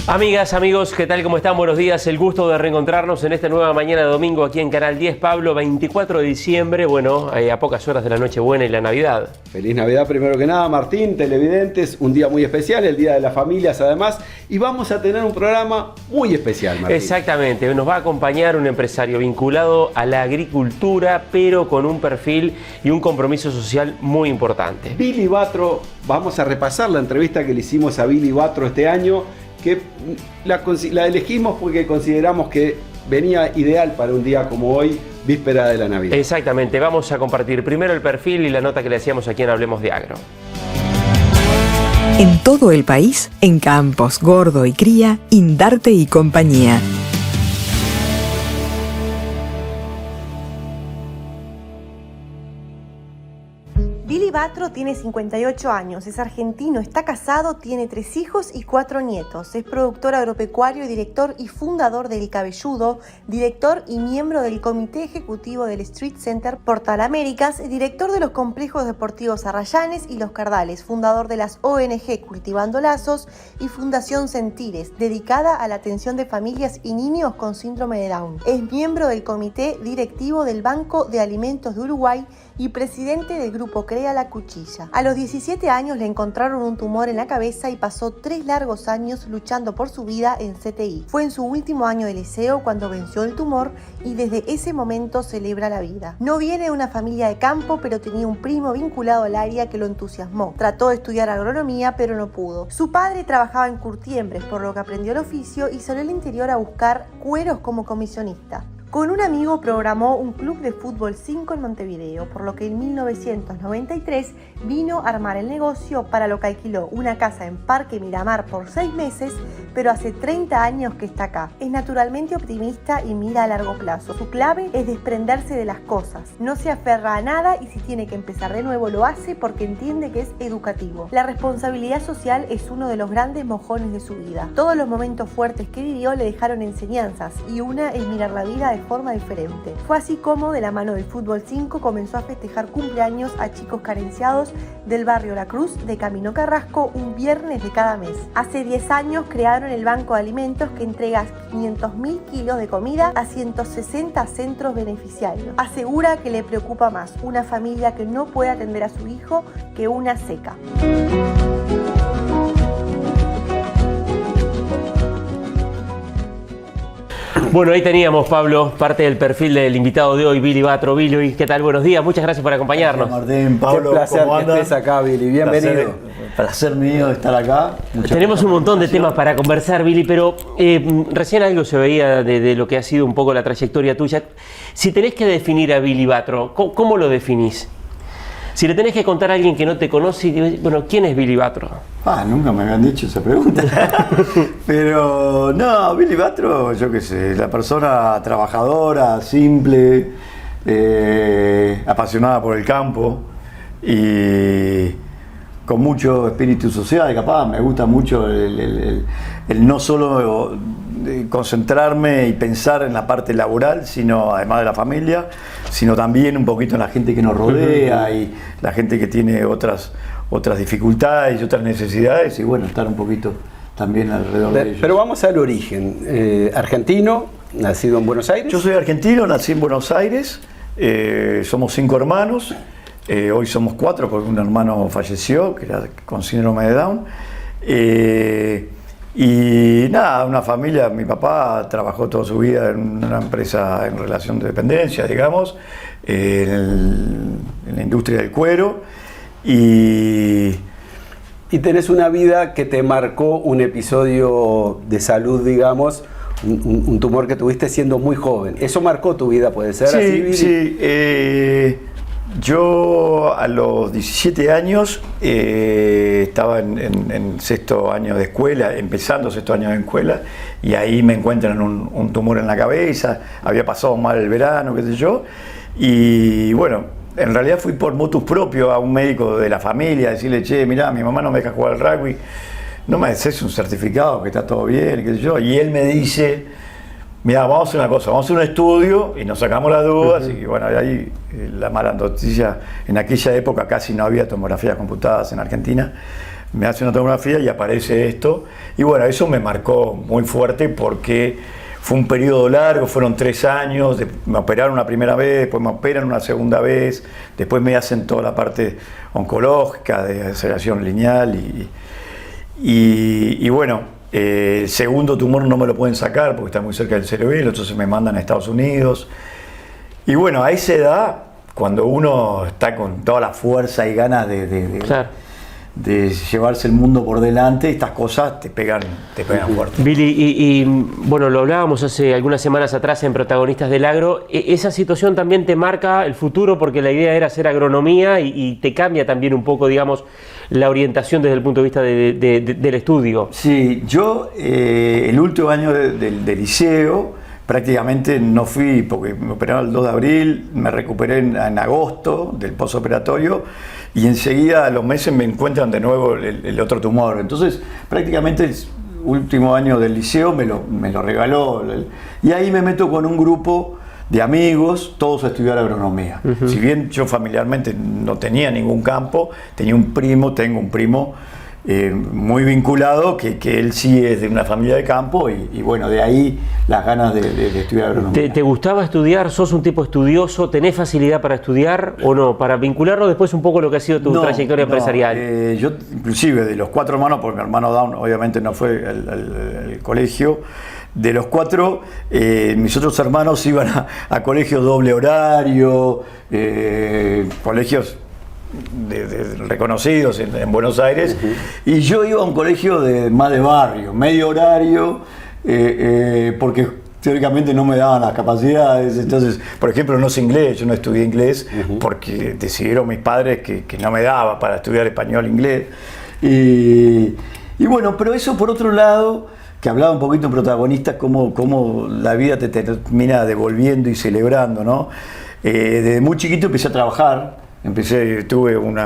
Amigas, amigos, ¿qué tal? ¿Cómo están? Buenos días. El gusto de reencontrarnos en esta nueva mañana de domingo aquí en Canal 10. Pablo, 24 de diciembre, bueno, a pocas horas de la Nochebuena y la Navidad. Feliz Navidad primero que nada, Martín, televidentes, un día muy especial, el Día de las Familias además, y vamos a tener un programa muy especial, Martín. Exactamente, nos va a acompañar un empresario vinculado a la agricultura, pero con un perfil y un compromiso social muy importante. Billy Batro, vamos a repasar la entrevista que le hicimos a Billy Batro este año, que la elegimos porque consideramos que venía ideal para un día como hoy, víspera de la Navidad. Exactamente, vamos a compartir primero el perfil y la nota que le hacíamos aquí en Hablemos de Agro. En todo el país, en Campos, Gordo y Cría, Indarte y compañía. Billy Batro tiene 58 años, es argentino, está casado, tiene 3 hijos y 4 nietos. Es productor agropecuario, director y fundador del Cabelludo, director y miembro del comité ejecutivo del Street Center Portal Américas, director de los complejos deportivos Arrayanes y Los Cardales, fundador de las ONG Cultivando Lazos y Fundación Sentires, dedicada a la atención de familias y niños con síndrome de Down. Es miembro del comité directivo del Banco de Alimentos de Uruguay y presidente del grupo Crea la Cuchilla. A los 17 años le encontraron un tumor en la cabeza y pasó 3 largos años luchando por su vida en CTI. Fue en su último año de liceo cuando venció el tumor y desde ese momento celebra la vida. No viene de una familia de campo, pero tenía un primo vinculado al área que lo entusiasmó. Trató de estudiar agronomía, pero no pudo. Su padre trabajaba en curtiembres, por lo que aprendió el oficio y salió al interior a buscar cueros como comisionista. Con un amigo programó un club de fútbol 5 en Montevideo, por lo que en 1993 vino a armar el negocio, para lo que alquiló una casa en Parque Miramar por 6 meses, pero hace 30 años que está acá. Es naturalmente optimista y mira a largo plazo. Su clave es desprenderse de las cosas. No se aferra a nada y si tiene que empezar de nuevo lo hace porque entiende que es educativo. La responsabilidad social es uno de los grandes mojones de su vida. Todos los momentos fuertes que vivió le dejaron enseñanzas y una es mirar la vida de forma diferente. Fue así como, de la mano del Fútbol 5, comenzó a festejar cumpleaños a chicos carenciados del barrio La Cruz de Camino Carrasco un viernes de cada mes. Hace 10 años crearon el Banco de Alimentos, que entrega 500.000 kilos de comida a 160 centros beneficiarios. Asegura que le preocupa más una familia que no puede atender a su hijo que una seca. Bueno, ahí teníamos, Pablo, parte del perfil del invitado de hoy, Billy Batro. Billy, ¿qué tal? Buenos días, muchas gracias por acompañarnos. Martín, Pablo, qué placer ¿cómo que andas? estés acá, Billy. Bienvenido. Placer mío estar acá. Tenemos un montón de temas para conversar, Billy, pero recién algo se veía de lo que ha sido un poco la trayectoria tuya. Si tenés que definir a Billy Batro, ¿cómo lo definís? Si le tenés que contar a alguien que no te conoce, bueno, ¿quién es Billy Batro? Nunca me habían dicho esa pregunta. Pero no, Billy Batro, yo qué sé, la persona trabajadora, simple, apasionada por el campo y con mucho espíritu social, capaz. Me gusta mucho el no solo concentrarme y pensar en la parte laboral, sino además de la familia, sino también un poquito en la gente que nos rodea y la gente que tiene otras dificultades y otras necesidades, y bueno, estar un poquito también alrededor de ellos. Pero vamos al origen. Argentino, nacido en Buenos Aires. Yo soy argentino, nací en Buenos Aires, somos 5 hermanos, hoy somos 4 porque un hermano falleció, que era con síndrome de Down. Y nada, una familia, mi papá trabajó toda su vida en una empresa en relación de dependencia, digamos, en la industria del cuero. Y tenés una vida que te marcó un episodio de salud, digamos, un tumor que tuviste siendo muy joven. ¿Eso marcó tu vida, puede ser? Sí, así, Billy? Sí. Yo a los 17 años estaba en 6º año de escuela, empezando 6º año de escuela, y ahí me encuentran un tumor en la cabeza, había pasado mal el verano, qué sé yo, y bueno, en realidad fui por motus propio a un médico de la familia, a decirle, che, mirá, mi mamá no me deja jugar al rugby, no me haces un certificado que está todo bien, qué sé yo, y él me dice, mira, vamos a hacer una cosa, vamos a hacer un estudio y nos sacamos las dudas. Y bueno, de ahí la mala noticia, en aquella época casi no había tomografías computadas en Argentina, me hace una tomografía y aparece esto. Y bueno, eso me marcó muy fuerte porque fue un periodo largo, fueron 3 años, me operaron una primera vez, después me operan una segunda vez, después me hacen toda la parte oncológica de aceleración lineal y bueno, el segundo tumor no me lo pueden sacar porque está muy cerca del cerebelo, entonces me mandan a Estados Unidos. Y bueno, a esa edad, cuando uno está con toda la fuerza y ganas de llevarse el mundo por delante, estas cosas te pegan fuerte. Billy, y bueno, lo hablábamos hace algunas semanas atrás en Protagonistas del Agro, esa situación también te marca el futuro porque la idea era hacer agronomía y te cambia también un poco, digamos, la orientación desde el punto de vista del estudio. Sí, yo el último año de liceo prácticamente no fui porque me operaron el 2 de abril, me recuperé en agosto del postoperatorio y enseguida a los meses me encuentran de nuevo el otro tumor. Entonces prácticamente el último año del liceo me lo regaló y ahí me meto con un grupo de amigos, todos a estudiar agronomía. Si bien yo familiarmente no tenía ningún campo, tengo un primo muy vinculado, que él sí es de una familia de campo y bueno, de ahí las ganas de estudiar agronomía. ¿Te gustaba estudiar? ¿Sos un tipo estudioso? ¿Tenés facilidad para estudiar o no? Para vincularlo después un poco lo que ha sido tu trayectoria empresarial. Yo inclusive de los 4 hermanos, porque mi hermano Down obviamente no fue al colegio, de los 4, mis otros hermanos iban a colegios doble horario, colegios reconocidos en Buenos Aires, y yo iba a un colegio más de barrio, medio horario, porque teóricamente no me daban las capacidades. Entonces, por ejemplo, no sé inglés, yo no estudié inglés porque decidieron mis padres que no me daba para estudiar español e inglés. Y bueno, pero eso por otro lado, que hablaba un poquito en Protagonistas, cómo la vida te termina devolviendo y celebrando, ¿no? Desde muy chiquito empecé a trabajar. Tuve un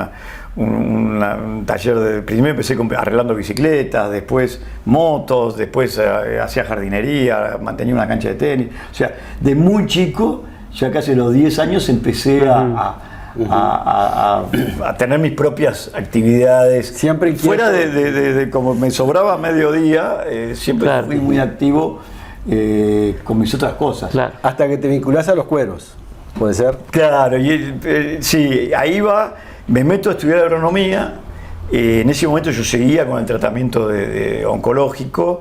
taller primero empecé arreglando bicicletas, después motos, después hacía jardinería, mantenía una cancha de tenis. O sea, de muy chico, ya casi a los 10 años, empecé a tener mis propias actividades. Siempre inquieto. Fuera de como me sobraba mediodía, siempre fui muy activo con mis otras cosas. Claro. Hasta que te vinculás a los cueros. ¿Puede ser? Claro, sí, ahí me meto a estudiar agronomía. En ese momento yo seguía con el tratamiento oncológico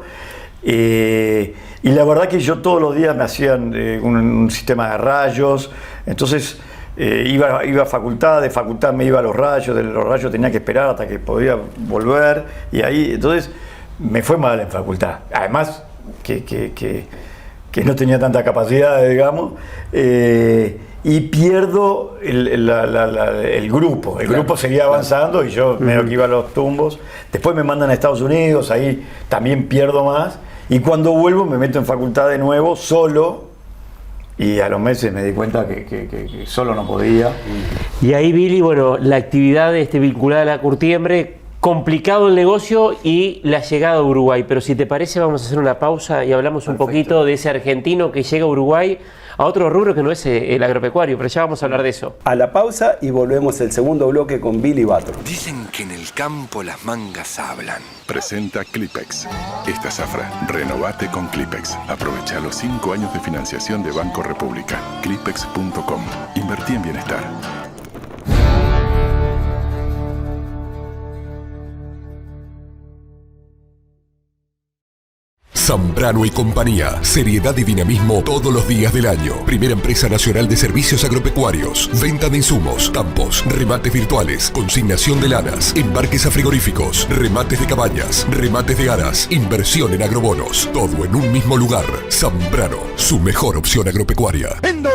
y la verdad que yo todos los días me hacían un sistema de rayos, entonces iba a facultad, de facultad me iba a los rayos, de los rayos tenía que esperar hasta que podía volver y ahí, entonces me fue mal en facultad. Además que no tenía tanta capacidad, digamos, y pierdo el grupo. El grupo seguía avanzando y yo medio que iba a los tumbos. Después me mandan a Estados Unidos, ahí también pierdo más. Y cuando vuelvo me meto en facultad de nuevo, solo, y a los meses me di cuenta que solo no podía. Y ahí, Billy, bueno, la actividad vinculada a la curtiembre, complicado el negocio y la llegada a Uruguay, pero si te parece vamos a hacer una pausa y hablamos un poquito de ese argentino que llega a Uruguay a otro rubro que no es el agropecuario, pero ya vamos a hablar de eso. A la pausa y volvemos el segundo bloque con Billy Batro. Dicen que en el campo las mangas hablan. Presenta Clipex. Esta zafra, renovate con Clipex. Aprovecha los 5 años de financiación de Banco República. Clipex.com. Invertí en bienestar. Zambrano y compañía. Seriedad y dinamismo todos los días del año. Primera empresa nacional de servicios agropecuarios. Venta de insumos, campos, remates virtuales, consignación de lanas, embarques a frigoríficos, remates de cabañas, remates de aras, inversión en agrobonos. Todo en un mismo lugar. Zambrano, su mejor opción agropecuaria. ¡Vendo!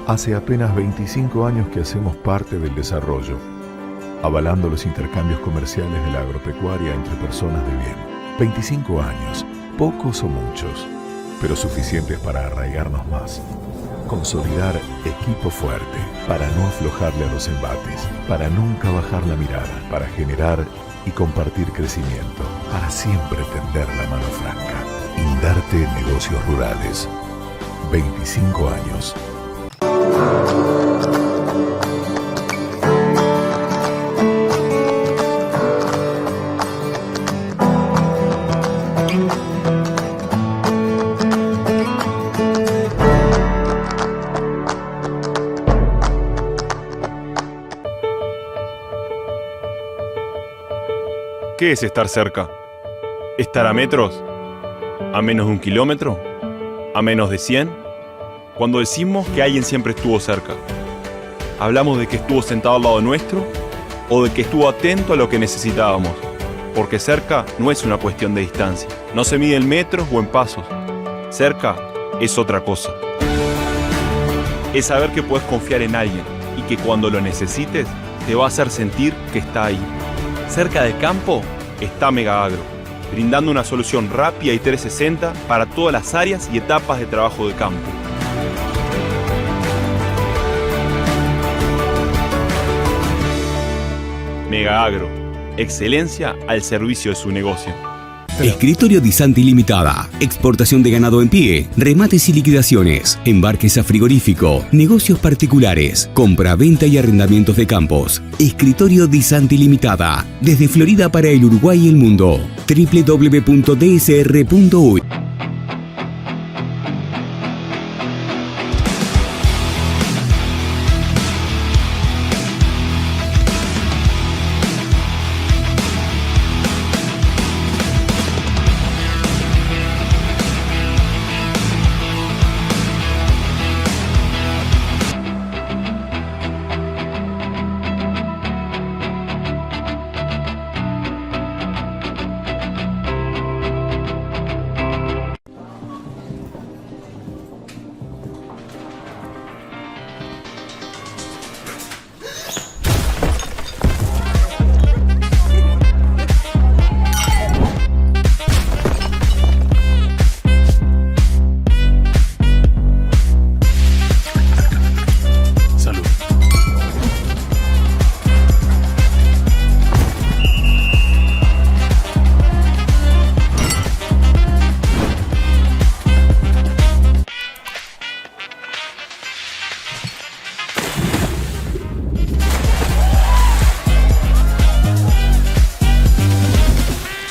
Hace apenas 25 años que hacemos parte del desarrollo, avalando los intercambios comerciales de la agropecuaria entre personas de bien. 25 años, pocos o muchos, pero suficientes para arraigarnos más, consolidar equipos equipo fuerte, para no aflojarle a los embates, para nunca bajar la mirada, para generar y compartir crecimiento, para siempre tender la mano franca. Indarte Negocios Rurales. 25 años. ¿Qué es estar cerca? ¿Estar a metros? ¿A menos de 1 kilómetro? ¿A menos de 100? Cuando decimos que alguien siempre estuvo cerca, ¿hablamos de que estuvo sentado al lado nuestro o de que estuvo atento a lo que necesitábamos? Porque cerca no es una cuestión de distancia, no se mide en metros o en pasos. Cerca es otra cosa. Es saber que puedes confiar en alguien y que cuando lo necesites te va a hacer sentir que está ahí. Cerca del campo está Mega Agro, brindando una solución rápida y 360 para todas las áreas y etapas de trabajo de campo. Mega Agro, excelencia al servicio de su negocio. Escritorio Di Santi Limitada. Exportación de ganado en pie, remates y liquidaciones, embarques a frigorífico, negocios particulares, compra, venta y arrendamientos de campos. Escritorio Di Santi Limitada. Desde Florida para el Uruguay y el mundo. www.dsr.uy.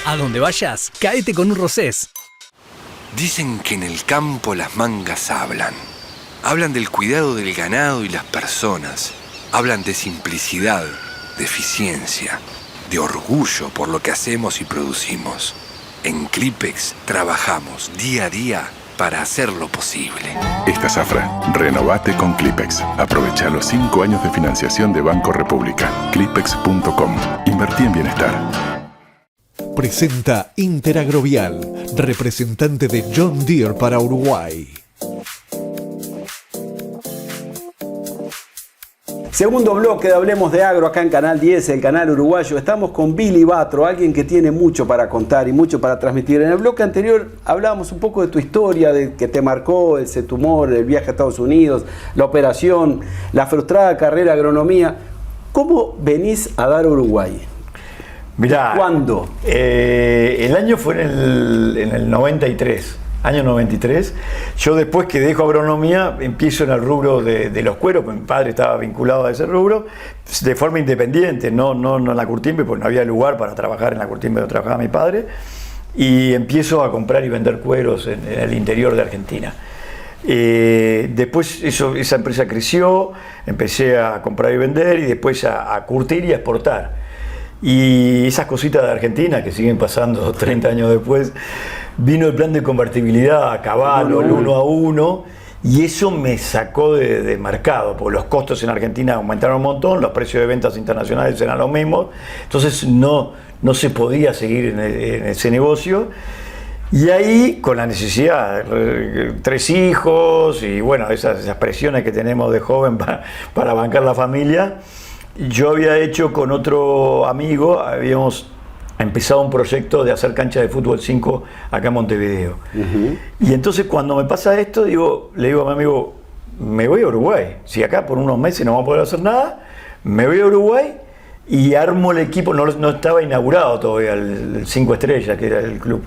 A donde vayas, cáete con un Rosés. Dicen que en el campo las mangas hablan. Hablan del cuidado del ganado y las personas. Hablan de simplicidad, de eficiencia, de orgullo por lo que hacemos y producimos. En Clipex trabajamos día a día para hacerlo posible. Esta zafra, renovate con Clipex. Aprovecha los 5 años de financiación de Banco República. Clipex.com. Invertí en bienestar. Presenta Interagrovial, representante de John Deere para Uruguay. Segundo bloque de Hablemos de Agro acá en Canal 10, el canal uruguayo. Estamos con Billy Batro, alguien que tiene mucho para contar y mucho para transmitir. En el bloque anterior hablábamos un poco de tu historia, de que te marcó ese tumor, el viaje a Estados Unidos, la operación, la frustrada carrera de agronomía. ¿Cómo venís a dar a Uruguay? Mirá, ¿cuándo? El año fue en el 93. Año 93, yo después que dejo agronomía empiezo en el rubro de los cueros, mi padre estaba vinculado a ese rubro, de forma independiente, no en la Curtimbe, porque no había lugar para trabajar en la Curtimbe donde trabajaba mi padre, y empiezo a comprar y vender cueros en el interior de Argentina. Después esa empresa creció, empecé a comprar y vender, y después a curtir y a exportar. Y esas cositas de Argentina que siguen pasando 30 años después, vino el plan de convertibilidad a caballo, el 1 a 1, y eso me sacó de mercado, porque los costos en Argentina aumentaron un montón, los precios de ventas internacionales eran los mismos, entonces no se podía seguir en ese negocio. Y ahí, con la necesidad, 3 hijos y bueno, esas presiones que tenemos de joven para bancar la familia, yo había hecho con otro amigo, habíamos empezado un proyecto de hacer canchas de fútbol 5 acá en Montevideo. Y entonces cuando me pasa esto, le digo a mi amigo, me voy a Uruguay. Si acá por unos meses no vamos a poder hacer nada, me voy a Uruguay y armo el equipo. No estaba inaugurado todavía el 5 Estrellas, que era el club.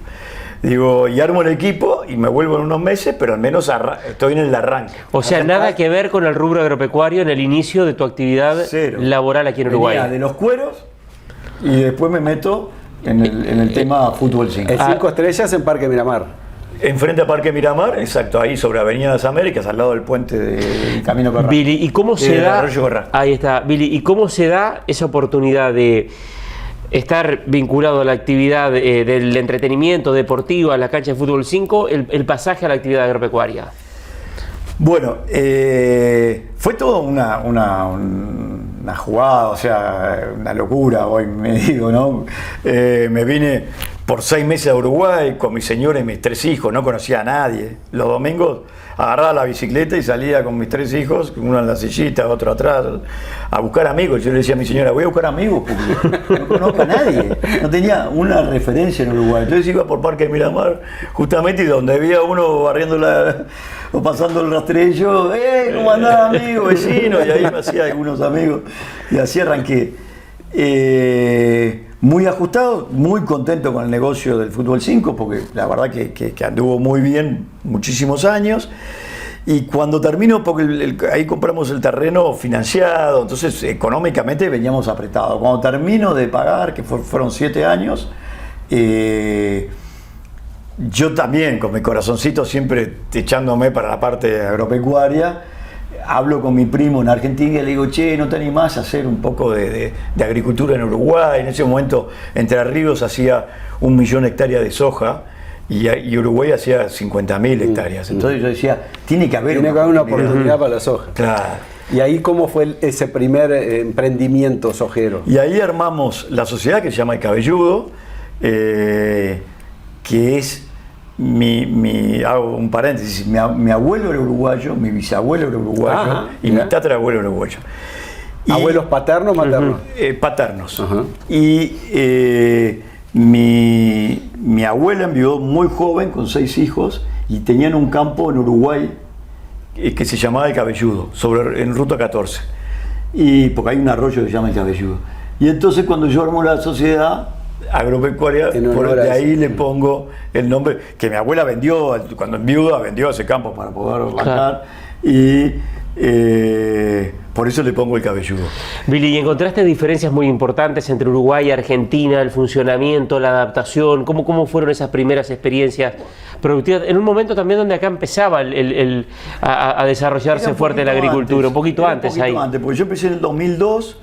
Digo, y armo el equipo y me vuelvo en unos meses, pero al menos estoy en el arranque. O sea, nada que ver con el rubro agropecuario en el inicio de tu actividad laboral aquí en Uruguay. Venía de los cueros y después me meto en el tema fútbol 5. El 5 Estrellas en Parque Miramar. Enfrente a Parque Miramar, exacto, ahí sobre Avenida de las Américas, al lado del puente del Camino Corral. Billy, ¿y cómo se da? Ahí está, Billy, ¿y cómo se da esa oportunidad de estar vinculado a la actividad del entretenimiento deportivo, a la cancha de fútbol 5, el pasaje a la actividad agropecuaria? Bueno, fue todo una jugada, o sea, una locura, hoy me digo, ¿no? Me vine por 6 meses a Uruguay con mi señora y mis 3 hijos, no conocía a nadie. Los domingos agarraba la bicicleta y salía con mis 3 hijos, uno en la sillita, otro atrás, a buscar amigos. Yo le decía a mi señora, voy a buscar amigos porque no conozco a nadie. No tenía una referencia en Uruguay. Entonces iba por Parque Miramar, justamente, y donde había uno barriendo o pasando el rastrillo, ¿cómo andás, amigo, vecino? Y ahí me hacía algunos amigos y así arranqué. Muy ajustado, muy contento con el negocio del fútbol 5, porque la verdad que anduvo muy bien muchísimos años. Y cuando termino, porque ahí compramos el terreno financiado, entonces económicamente veníamos apretados. Cuando termino de pagar, que fueron 7 años, yo también con mi corazoncito siempre echándome para la parte agropecuaria, hablo con mi primo en Argentina y le digo, che, ¿no te animás a hacer un poco de agricultura en Uruguay? En ese momento Entre Ríos hacía 1 millón de hectáreas de soja y Uruguay hacía 50.000 hectáreas. Entonces yo decía, tiene que haber una oportunidad para la soja. Claro. ¿Y ahí cómo fue ese primer emprendimiento sojero? Y ahí armamos la sociedad que se llama El Cabelludo, que es... hago un paréntesis, mi abuelo era uruguayo, mi bisabuelo era uruguayo y mi tatarabuelo era uruguayo. ¿Abuelos paternos o maternos? Paternos. Y mi abuela envió muy joven, con 6 hijos, y tenían un campo en Uruguay que se llamaba El Cabelludo, en Ruta 14. Porque hay un arroyo que se llama El Cabelludo. Y entonces cuando yo armo la sociedad agropecuaria, de ahí le pongo el nombre que mi abuela vendió, cuando en viuda vendió ese campo para poder bajar, y por eso le pongo El Cabelludo. Billy, ¿y encontraste diferencias muy importantes entre Uruguay y Argentina, el funcionamiento, la adaptación? ¿Cómo fueron esas primeras experiencias productivas? En un momento también donde acá empezaba a desarrollarse fuerte la agricultura, un poquito antes, porque yo empecé en el 2002.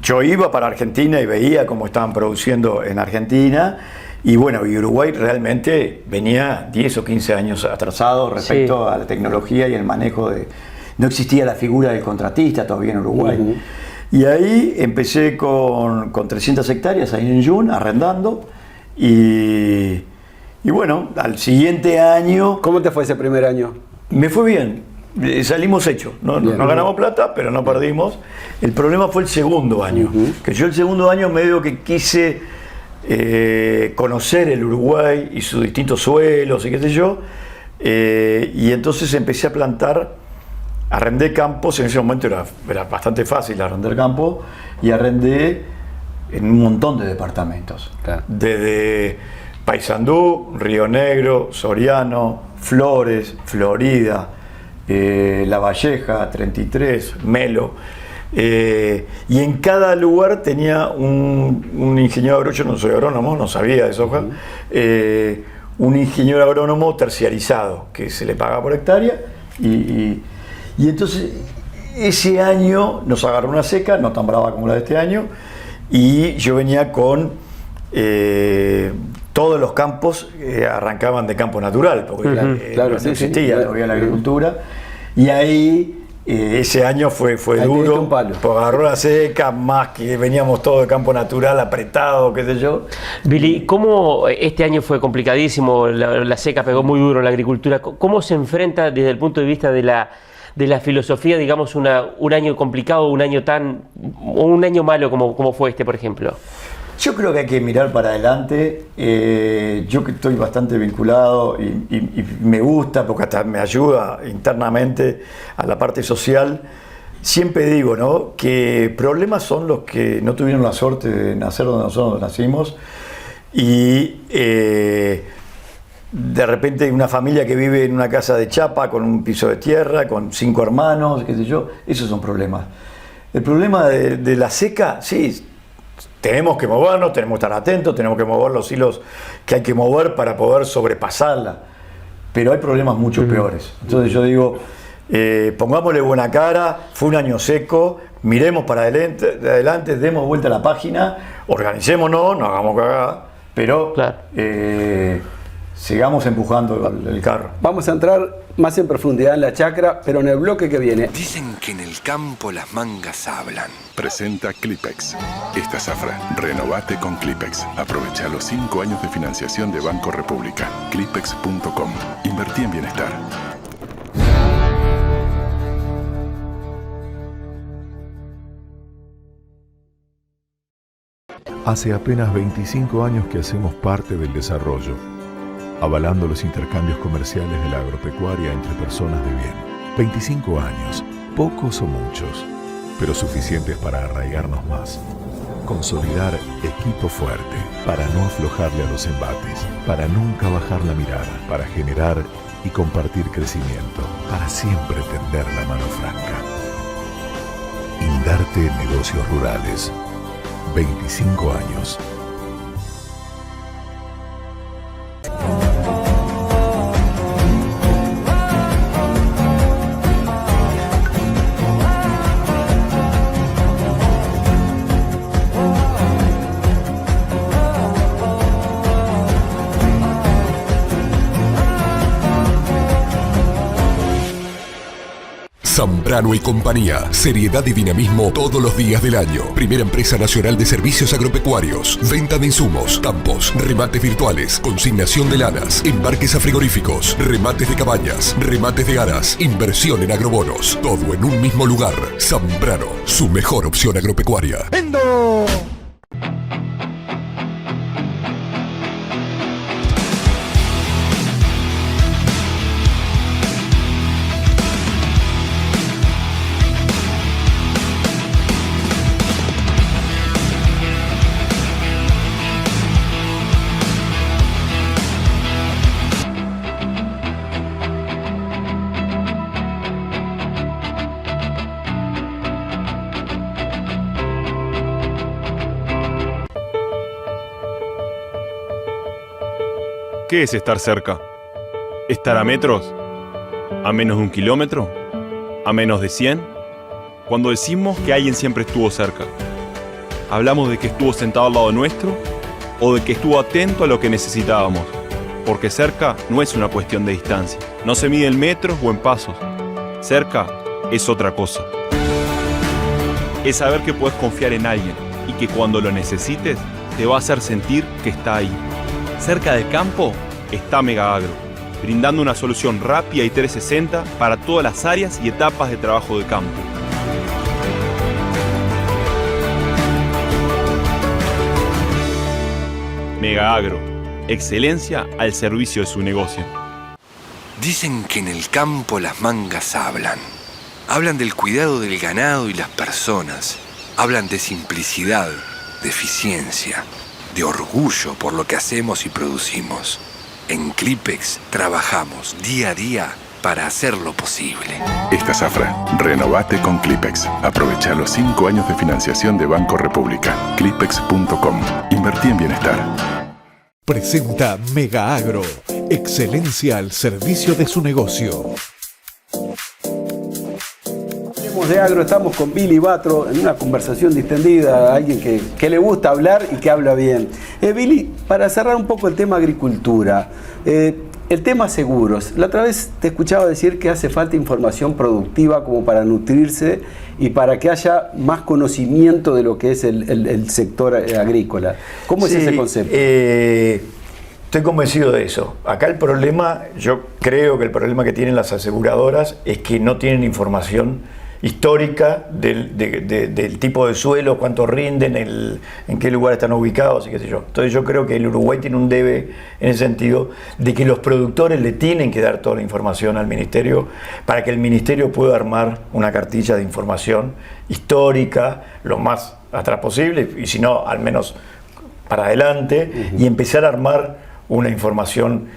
Yo iba para Argentina y veía cómo estaban produciendo en Argentina, y bueno, y Uruguay realmente venía 10 o 15 años atrasado respecto a la tecnología y el manejo no existía la figura del contratista todavía en Uruguay. Y ahí empecé con 300 hectáreas ahí en Yun, arrendando, y bueno, al siguiente año... ¿Cómo te fue ese primer año? Me fue bien. Salimos hechos, no ganamos plata, pero no perdimos. El problema fue el segundo año, que yo el segundo año medio que quise conocer el Uruguay y sus distintos suelos y qué sé yo, y entonces empecé a plantar, arrendé campos. En ese momento era bastante fácil arrendar campos, y arrendé en un montón de departamentos, desde Paysandú, Río Negro, Soriano, Flores, Florida, La Valleja, 33, Melo, y en cada lugar tenía un ingeniero agrónomo. Yo no soy agrónomo, no sabía de soja, un ingeniero agrónomo terciarizado que se le paga por hectárea, y entonces ese año nos agarró una seca, no tan brava como la de este año, y yo venía con todos los campos arrancaban de campo natural, porque no existía todavía la agricultura, y ahí ese año fue duro, porque agarró la seca, más que veníamos todos de campo natural, apretado, qué sé yo. Billy, ¿cómo este año fue complicadísimo? La seca pegó muy duro en la agricultura. ¿Cómo se enfrenta desde el punto de vista de la filosofía, digamos, un año complicado, un año malo como fue este, por ejemplo? Yo creo que hay que mirar para adelante. Yo que estoy bastante vinculado y me gusta, porque hasta me ayuda internamente a la parte social. Siempre digo, ¿no?, que problemas son los que no tuvieron la suerte de nacer donde nosotros nacimos y de repente una familia que vive en una casa de chapa con un piso de tierra, con 5 hermanos, qué sé yo, esos son problemas. El problema de la seca, sí, tenemos que movernos, tenemos que estar atentos, tenemos que mover los hilos que hay que mover para poder sobrepasarla, pero hay problemas mucho peores. Entonces yo digo, pongámosle buena cara, fue un año seco, miremos para adelante, demos vuelta a la página, organicémonos, no hagamos cagada, pero claro, sigamos empujando el carro. Vamos a entrar más en profundidad en la chacra, pero en el bloque que viene. Dicen que en el campo las mangas hablan. Presenta Clipex. Esta zafra, renovate con Clipex. Aprovecha los 5 años de financiación de Banco República. Clipex.com. Invertí en bienestar. Hace apenas 25 años que hacemos parte del desarrollo, avalando los intercambios comerciales de la agropecuaria entre personas de bien. 25 años, pocos o muchos, pero suficientes para arraigarnos más. Consolidar equipo fuerte, para no aflojarle a los embates, para nunca bajar la mirada, para generar y compartir crecimiento, para siempre tender la mano franca. Indarte Negocios Rurales. 25 años. Zambrano y compañía. Seriedad y dinamismo todos los días del año. Primera empresa nacional de servicios agropecuarios. Venta de insumos, campos, remates virtuales, consignación de lanas, embarques a frigoríficos, remates de cabañas, remates de aras, inversión en agrobonos. Todo en un mismo lugar. Zambrano, su mejor opción agropecuaria. ¡Vendo! ¿Qué es estar cerca? ¿Estar a metros? ¿A menos de 1 kilómetro? ¿A menos de 100? Cuando decimos que alguien siempre estuvo cerca, ¿hablamos de que estuvo sentado al lado nuestro o de que estuvo atento a lo que necesitábamos? Porque cerca no es una cuestión de distancia. No se mide en metros o en pasos. Cerca es otra cosa. Es saber que puedes confiar en alguien y que cuando lo necesites te va a hacer sentir que está ahí. Cerca del campo está Mega Agro, brindando una solución rápida y 360 para todas las áreas y etapas de trabajo de campo. Mega Agro, excelencia al servicio de su negocio. Dicen que en el campo las mangas hablan. Hablan del cuidado del ganado y las personas. Hablan de simplicidad, de eficiencia, de orgullo por lo que hacemos y producimos. En Clipex trabajamos día a día para hacerlo posible. Esta zafra, renovate con Clipex. Aprovecha los 5 años de financiación de Banco República. Clipex.com. Invertí en bienestar. Presenta Mega Agro, excelencia al servicio de su negocio. De agro, estamos con Billy Batro en una conversación distendida, alguien que le gusta hablar y que habla bien. Billy, para cerrar un poco el tema agricultura, el tema seguros. La otra vez te escuchaba decir que hace falta información productiva como para nutrirse y para que haya más conocimiento de lo que es el sector agrícola. ¿Cómo es ese concepto? Estoy convencido de eso. Acá el problema, yo creo que el problema que tienen las aseguradoras es que no tienen información histórica del tipo de suelo, cuánto rinden, en qué lugar están ubicados y qué sé yo. Entonces yo creo que el Uruguay tiene un debe en el sentido de que los productores le tienen que dar toda la información al Ministerio para que el Ministerio pueda armar una cartilla de información histórica lo más atrás posible, y si no, al menos para adelante, y empezar a armar una información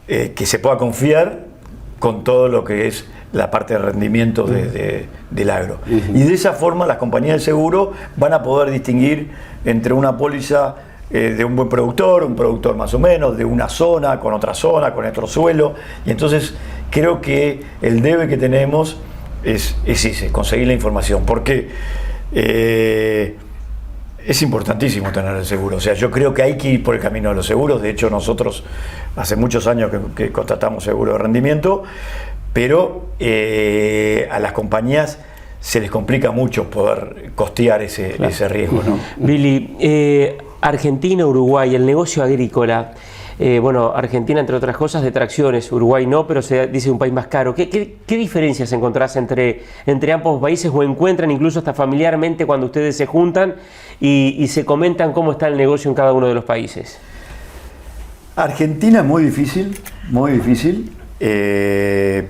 que se pueda confiar con todo lo que es la parte de rendimiento del agro. Y de esa forma las compañías de seguro van a poder distinguir entre una póliza de un buen productor, un productor más o menos, de una zona, con otro suelo, y entonces creo que el debe que tenemos es ese, conseguir la información, porque es importantísimo tener el seguro. O sea, yo creo que hay que ir por el camino de los seguros. De hecho, nosotros hace muchos años que contratamos seguro de rendimiento, pero a las compañías se les complica mucho poder costear ese riesgo, ¿no? Billy, Argentina, Uruguay, el negocio agrícola. Bueno, Argentina, entre otras cosas, de tracciones, Uruguay no, pero se dice un país más caro. ¿Qué diferencias encontrás entre ambos países, o encuentran incluso hasta familiarmente cuando ustedes se juntan y se comentan cómo está el negocio en cada uno de los países? Argentina es muy difícil,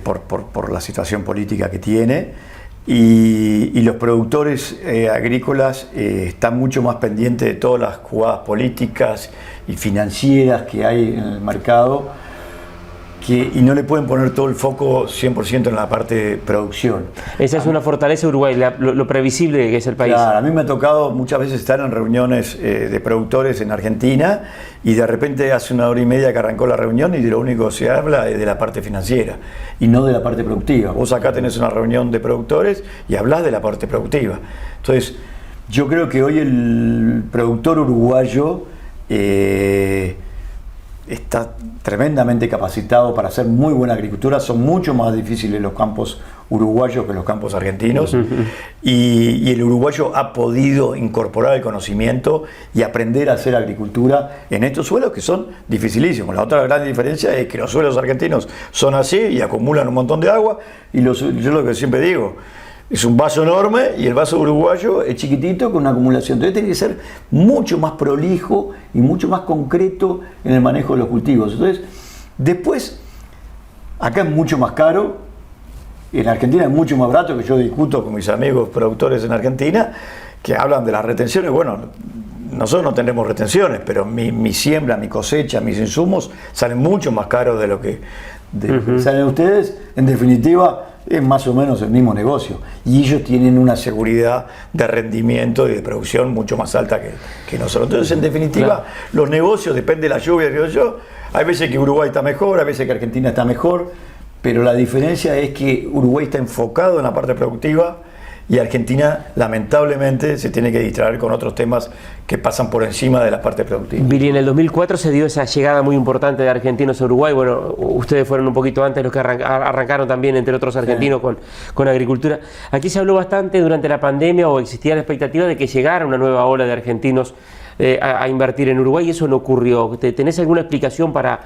por la situación política que tiene. Y los productores agrícolas están mucho más pendientes de todas las jugadas políticas y financieras que hay en el mercado, y no le pueden poner todo el foco 100% en la parte de producción. Esa es una fortaleza de Uruguay, lo previsible que es el país. Claro, a mí me ha tocado muchas veces estar en reuniones de productores en Argentina, y de repente hace 1 hora y media que arrancó la reunión y de lo único que se habla es de la parte financiera y no de la parte productiva. Vos acá tenés una reunión de productores y hablás de la parte productiva. Entonces, yo creo que hoy el productor uruguayo está tremendamente capacitado para hacer muy buena agricultura. Son mucho más difíciles los campos uruguayos que los campos argentinos, y el uruguayo ha podido incorporar el conocimiento y aprender a hacer agricultura en estos suelos que son dificilísimos. La otra gran diferencia es que los suelos argentinos son así y acumulan un montón de agua, y yo lo que siempre digo, es un vaso enorme y el vaso uruguayo es chiquitito con una acumulación. Entonces tiene que ser mucho más prolijo y mucho más concreto en el manejo de los cultivos. Entonces, después, acá es mucho más caro, en Argentina es mucho más barato, que yo discuto con mis amigos productores en Argentina, que hablan de las retenciones. Bueno, nosotros no tenemos retenciones, pero mi siembra, mi cosecha, mis insumos salen mucho más caros de lo que salen ustedes. En definitiva, es más o menos el mismo negocio, y ellos tienen una seguridad de rendimiento y de producción mucho más alta que nosotros. Entonces, en definitiva, los negocios, depende de la lluvia, hay veces que Uruguay está mejor, hay veces que Argentina está mejor, pero la diferencia es que Uruguay está enfocado en la parte productiva y Argentina, lamentablemente, se tiene que distraer con otros temas que pasan por encima de la parte productiva. Billy, en el 2004 se dio esa llegada muy importante de argentinos a Uruguay. Bueno, ustedes fueron un poquito antes los que arrancaron también, entre otros argentinos, con agricultura. Aquí se habló bastante durante la pandemia, o existía la expectativa de que llegara una nueva ola de argentinos a invertir en Uruguay, y eso no ocurrió. ¿Tenés alguna explicación para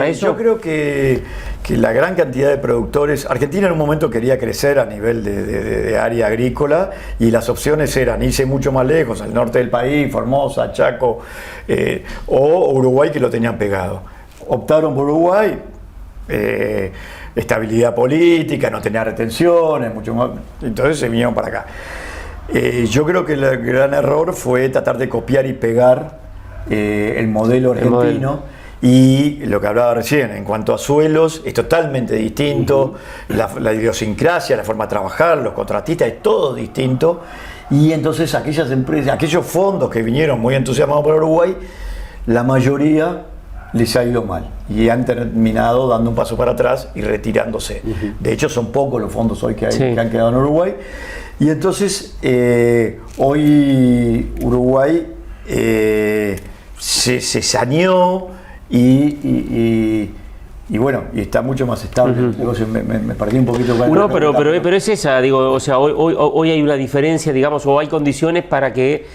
eso? Yo creo que la gran cantidad de productores, Argentina en un momento quería crecer a nivel de área agrícola, y las opciones eran irse mucho más lejos, al norte del país, Formosa, Chaco, o Uruguay, que lo tenían pegado. Optaron por Uruguay, estabilidad política, no tenía retenciones, mucho más, entonces se vinieron para acá. Yo creo que el gran error fue tratar de copiar y pegar el modelo argentino, y lo que hablaba recién, en cuanto a suelos, es totalmente distinto, la idiosincrasia, la forma de trabajar, los contratistas, es todo distinto, y entonces aquellas empresas, aquellos fondos que vinieron muy entusiasmados por Uruguay, la mayoría les ha ido mal y han terminado dando un paso para atrás y retirándose. De hecho, son pocos los fondos hoy que han quedado en Uruguay. Y entonces, hoy Uruguay se saneó y y bueno, y está mucho más estable el negocio. Me perdí un poquito con No, pero es esa, digo, o sea, hoy hay una diferencia, digamos, o hay condiciones para que...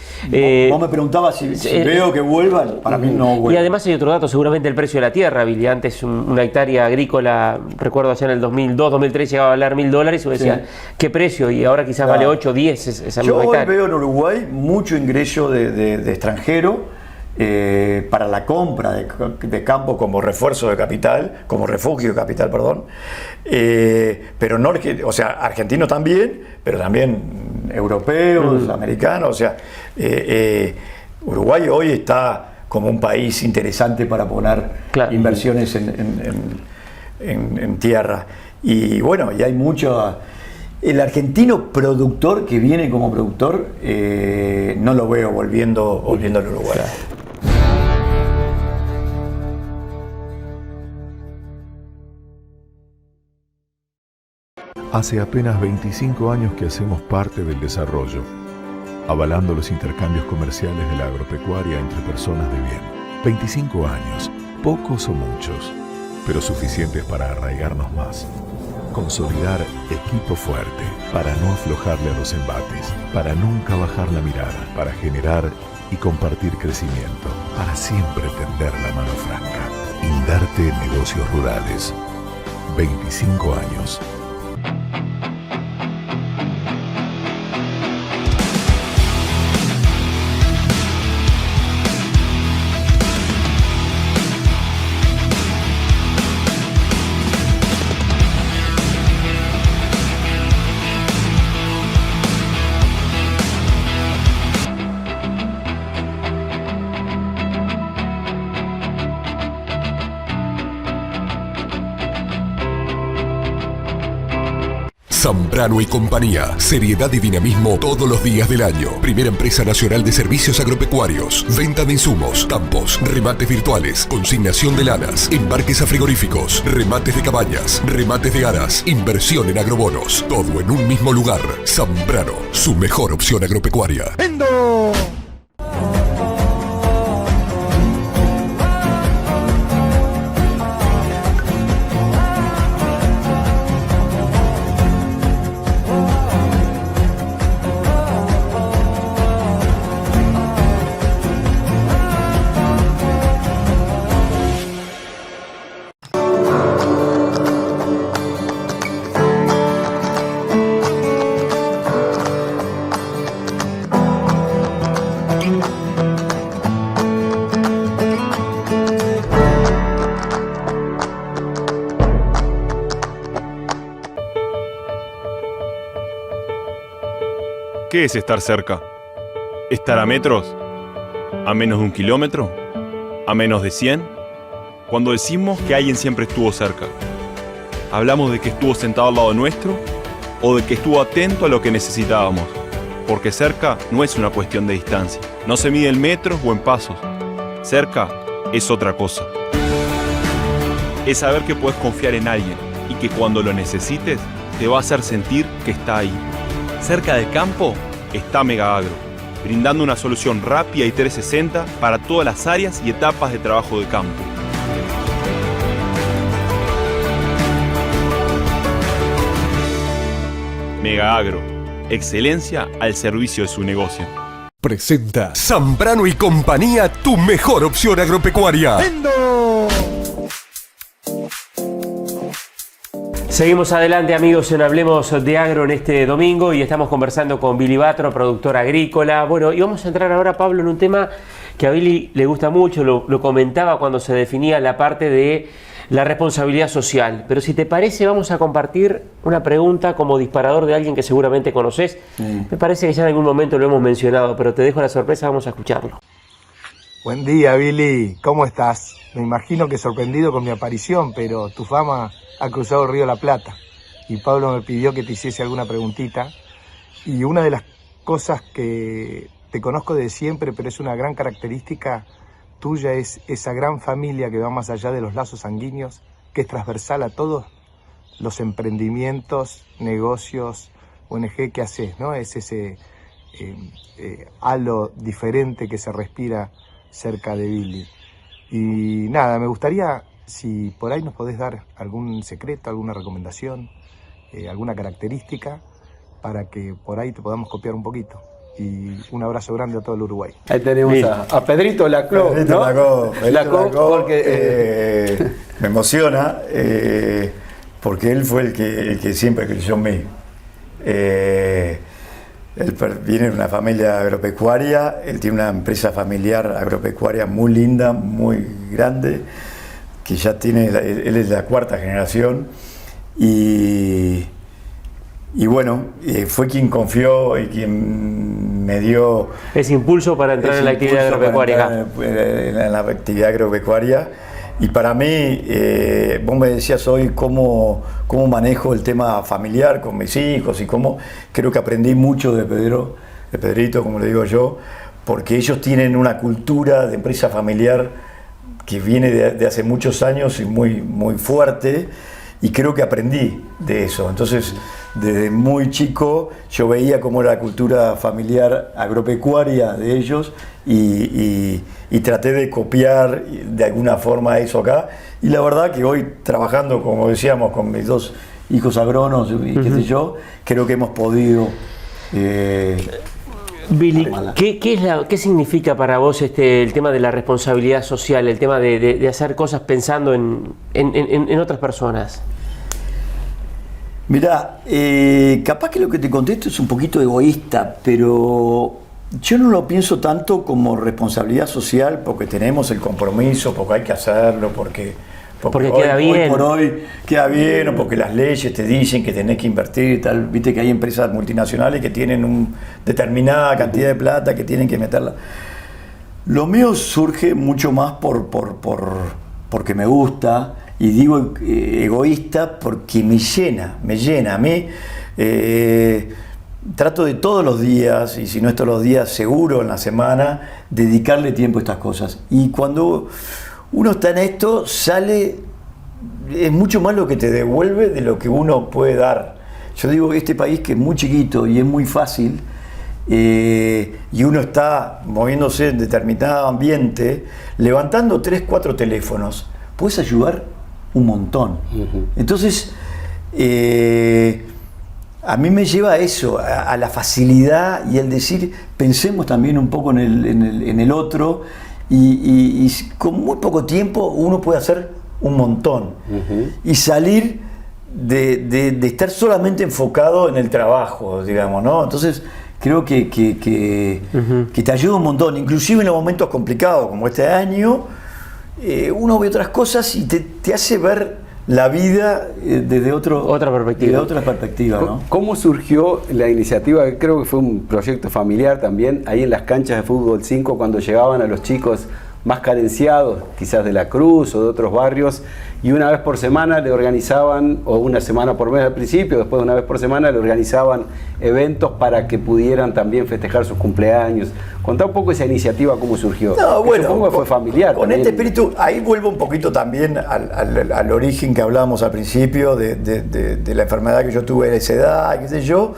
Vos me preguntabas si veo que vuelvan, para mí no vuelven. Y además hay otro dato, seguramente el precio de la tierra, Billy. Antes una hectárea agrícola, recuerdo allá en el 2002, 2003, llegaba a valer $1.000 y decía, ¿qué precio? Y ahora quizás vale 8, 10 esa Yo misma hoy hectárea. veo en Uruguay mucho ingreso de extranjero para la compra de campo como refuerzo de capital, como refugio de capital, perdón. Pero no, o sea, argentinos también, pero también europeos, americanos. O sea, Uruguay hoy está como un país interesante para poner inversiones en tierra. Y bueno, y hay mucho... El argentino productor que viene como productor, no lo veo volviendo al Uruguay. Hace apenas 25 años que hacemos parte del desarrollo, avalando los intercambios comerciales de la agropecuaria entre personas de bien. 25 años, pocos o muchos, pero suficientes para arraigarnos más. Consolidar equipo fuerte, para no aflojarle a los embates, para nunca bajar la mirada, para generar y compartir crecimiento, para siempre tender la mano franca. Indarte Negocios Rurales. 25 años. Zambrano y Compañía. Seriedad y dinamismo todos los días del año. Primera empresa nacional de servicios agropecuarios. Venta de insumos, campos, remates virtuales, consignación de lanas, embarques a frigoríficos, remates de cabañas, remates de aras, inversión en agrobonos. Todo en un mismo lugar. Zambrano, su mejor opción agropecuaria. ¡Vendo! ¿Qué es estar cerca? ¿Estar a metros? ¿A menos de 1 kilómetro? ¿A menos de 100? Cuando decimos que alguien siempre estuvo cerca, ¿hablamos de que estuvo sentado al lado nuestro o de que estuvo atento a lo que necesitábamos? Porque cerca no es una cuestión de distancia, no se mide en metros o en pasos. Cerca es otra cosa. Es saber que puedes confiar en alguien y que cuando lo necesites te va a hacer sentir que está ahí. Cerca del campo está Mega Agro, brindando una solución rápida y 360 para todas las áreas y etapas de trabajo de campo. Mega Agro, excelencia al servicio de su negocio. Presenta Zambrano y Compañía, tu mejor opción agropecuaria. ¡Vendo! Seguimos adelante, amigos, en Hablemos de Agro en este domingo y estamos conversando con Billy Batro, productor agrícola. Bueno, y vamos a entrar ahora, Pablo, en un tema que a Billy le gusta mucho, lo comentaba cuando se definía la parte de la responsabilidad social. Pero si te parece, vamos a compartir una pregunta como disparador de alguien que seguramente conoces. Me parece que ya en algún momento lo hemos mencionado, pero te dejo la sorpresa, vamos a escucharlo. Buen día, Billy. ¿Cómo estás? Me imagino que sorprendido con mi aparición, pero tu fama ha cruzado el río La Plata. Y Pablo me pidió que te hiciese alguna preguntita. Y una de las cosas que te conozco de siempre, pero es una gran característica tuya, es esa gran familia que va más allá de los lazos sanguíneos, que es transversal a todos los emprendimientos, negocios, ONG que haces, ¿no? Es ese halo diferente que se respira cerca de Billy. Y nada, me gustaría si por ahí nos podés dar algún secreto, alguna recomendación, alguna característica para que por ahí te podamos copiar un poquito. Y un abrazo grande a todo el Uruguay. Ahí tenemos a Pedrito Laclau, ¿no? Laclau, porque me emociona, porque él fue el que siempre creyó en mí. Él viene de una familia agropecuaria, él tiene una empresa familiar agropecuaria muy linda, muy grande, que ya tiene, él es la 4ª generación, y bueno, fue quien confió y quien me dio ese impulso para entrar en la actividad agropecuaria. En la actividad agropecuaria. Y para mí, vos me decías hoy cómo manejo el tema familiar con mis hijos y cómo creo que aprendí mucho de Pedrito, como le digo yo, porque ellos tienen una cultura de empresa familiar que viene de hace muchos años y muy, muy fuerte, y creo que aprendí de eso. Entonces, desde muy chico yo veía cómo era la cultura familiar agropecuaria de ellos y traté de copiar de alguna forma eso acá. Y la verdad que hoy, trabajando, como decíamos, con mis 2 hijos agrónomos y qué sé yo, creo que hemos podido... Billy, ¿qué significa para vos el tema de la responsabilidad social, el tema de hacer cosas pensando en otras personas? Mirá, capaz que lo que te contesto es un poquito egoísta, pero yo no lo pienso tanto como responsabilidad social, porque tenemos el compromiso, porque hay que hacerlo, porque queda bien. Hoy por hoy queda bien, o porque las leyes te dicen que tenés que invertir y tal. Viste que hay empresas multinacionales que tienen una determinada cantidad de plata que tienen que meterla. Lo mío surge mucho más porque me gusta, y digo egoísta porque me llena. A mí trato de todos los días, y si no es todos los días, seguro en la semana, dedicarle tiempo a estas cosas. Y cuando uno está en esto, es mucho más lo que te devuelve de lo que uno puede dar. Yo digo que este país, que es muy chiquito y es muy fácil, y uno está moviéndose en determinado ambiente, levantando 3, 4 teléfonos, puedes ayudar un montón. Entonces, a mí me lleva a eso, a la facilidad y el decir, pensemos también un poco en el otro, y con muy poco tiempo uno puede hacer un montón, y salir de estar solamente enfocado en el trabajo, digamos, ¿no? Entonces creo que te ayuda un montón, inclusive en los momentos complicados como este año. Uno ve otras cosas y te hace ver la vida desde otra perspectiva, ¿no? ¿Cómo surgió la iniciativa? Creo que fue un proyecto familiar también, ahí en las canchas de fútbol 5, cuando llegaban a los chicos más carenciados, quizás de La Cruz o de otros barrios, y una vez por semana le organizaban, o una semana por mes al principio, después de una vez por semana le organizaban eventos para que pudieran también festejar sus cumpleaños. Contá un poco esa iniciativa, cómo surgió. No, bueno, supongo que fue familiar. Con también. este espíritu, ahí vuelvo un poquito también al origen que hablábamos al principio, de la enfermedad que yo tuve de esa edad, qué sé yo.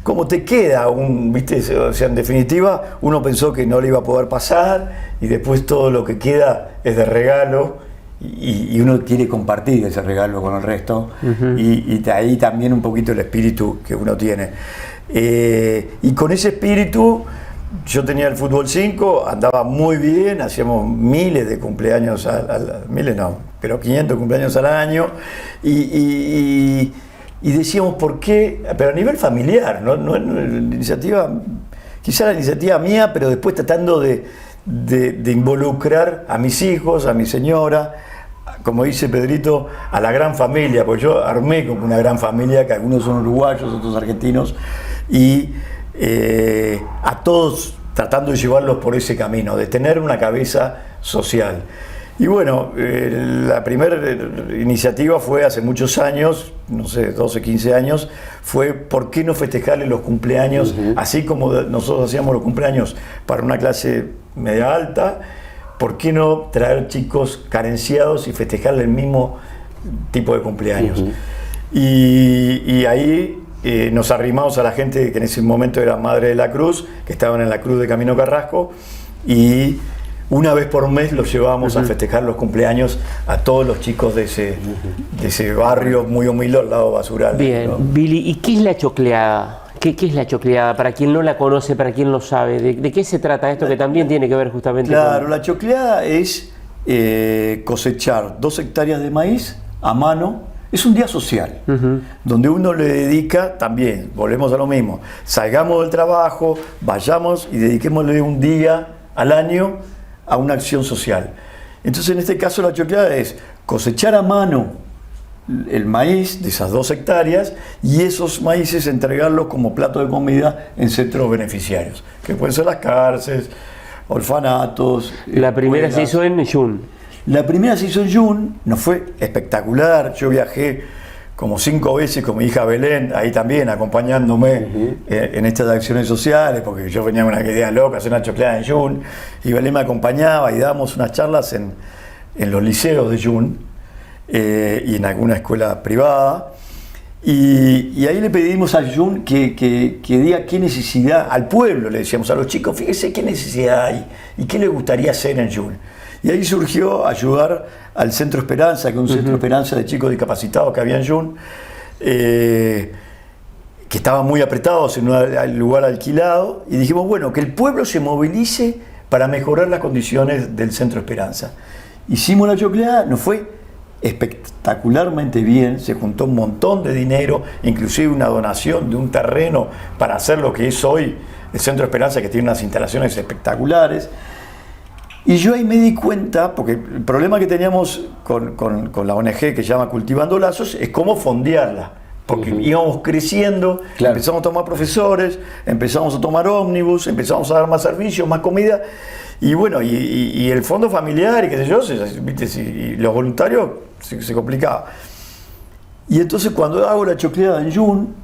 Como te queda ¿viste? O sea, en definitiva, uno pensó que no le iba a poder pasar, y después todo lo que queda es de regalo, y uno quiere compartir ese regalo con el resto, y de ahí también un poquito el espíritu que uno tiene. Y con ese espíritu, yo tenía el fútbol 5, andaba muy bien, hacíamos miles de cumpleaños, miles no, pero 500 cumpleaños al año, y decíamos, ¿por qué? Pero a nivel familiar, no iniciativa, quizá la iniciativa mía, pero después tratando de involucrar a mis hijos, a mi señora, como dice Pedrito, a la gran familia, porque yo armé como una gran familia, que algunos son uruguayos, otros argentinos, y a todos tratando de llevarlos por ese camino, de tener una cabeza social. Y bueno, la primera iniciativa fue hace muchos años, no sé, 12, 15 años, fue ¿por qué no festejarle los cumpleaños? Así como nosotros hacíamos los cumpleaños para una clase media alta, ¿por qué no traer chicos carenciados y festejarle el mismo tipo de cumpleaños? Y ahí nos arrimamos a la gente que en ese momento era Madre de la Cruz, que estaban en la Cruz de Camino Carrasco, y una vez por mes los llevábamos a festejar los cumpleaños a todos los chicos de ese barrio muy humilde al lado basural. Bien, ¿no? Billy, ¿y qué es la chocleada? ¿Qué es la chocleada? Para quien no la conoce, para quien no sabe, ¿de qué se trata esto que también tiene que ver justamente Claro, con... la chocleada es cosechar 2 hectáreas de maíz a mano. Es un día social, donde uno le dedica también, volvemos a lo mismo, salgamos del trabajo, vayamos y dediquémosle un día al año a una acción social. Entonces, en este caso, la chocleada es cosechar a mano el maíz de esas 2 hectáreas y esos maíces entregarlos como plato de comida en centros beneficiarios, que pueden ser las cárceles, orfanatos. La primera escuelas. se hizo en Jun. La primera se hizo en Jun, nos fue espectacular. Yo viajé como 5 veces con mi hija Belén, ahí también acompañándome en estas acciones sociales, porque yo venía con una idea loca, hacer una chocleada en Jun, y Belén me acompañaba y dábamos unas charlas en los liceos de Jun y en alguna escuela privada. Y ahí le pedimos a Jun que diga qué necesidad, al pueblo le decíamos, a los chicos, fíjese qué necesidad hay y qué les gustaría hacer en Jun. Y ahí surgió ayudar al Centro Esperanza, que es un Centro Esperanza de chicos discapacitados que había en Jun, que estaban muy apretados en un lugar alquilado, y dijimos, bueno, que el pueblo se movilice para mejorar las condiciones del Centro Esperanza. Hicimos la chocleada, nos fue espectacularmente bien, se juntó un montón de dinero, inclusive una donación de un terreno para hacer lo que es hoy el Centro Esperanza, que tiene unas instalaciones espectaculares. Y yo ahí me di cuenta, porque el problema que teníamos con la ONG que se llama Cultivando Lazos es cómo fondearla, porque íbamos creciendo, empezamos a tomar profesores, empezamos a tomar ómnibus, empezamos a dar más servicios, más comida, y bueno, y el fondo familiar y qué sé yo, y los voluntarios se complicaba. Y entonces cuando hago la chocleada en Jun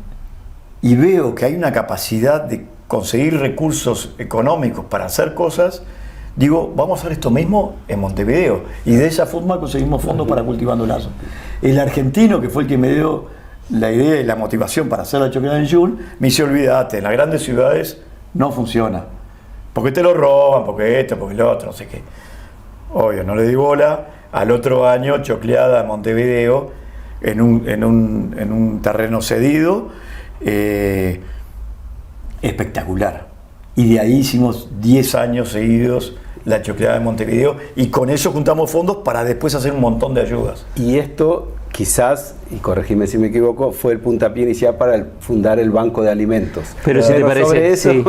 y veo que hay una capacidad de conseguir recursos económicos para hacer cosas, digo, vamos a hacer esto mismo en Montevideo. Y de esa forma conseguimos fondos para Cultivando Lazos. El argentino, que fue el que me dio la idea y la motivación para hacer la chocleada en Jun, me dice, olvídate, en las grandes ciudades no funciona. Porque te lo roban, porque esto, porque lo otro, no sé qué. Obvio, no le di bola. Al otro año, chocleada en Montevideo, en un terreno cedido, espectacular. Y de ahí hicimos 10 años seguidos la chocleada de Montevideo, y con eso juntamos fondos para después hacer un montón de ayudas. Y esto quizás, y corregime si me equivoco, fue el puntapié inicial para fundar el Banco de Alimentos. Pero si te parece, sobre eso, sí.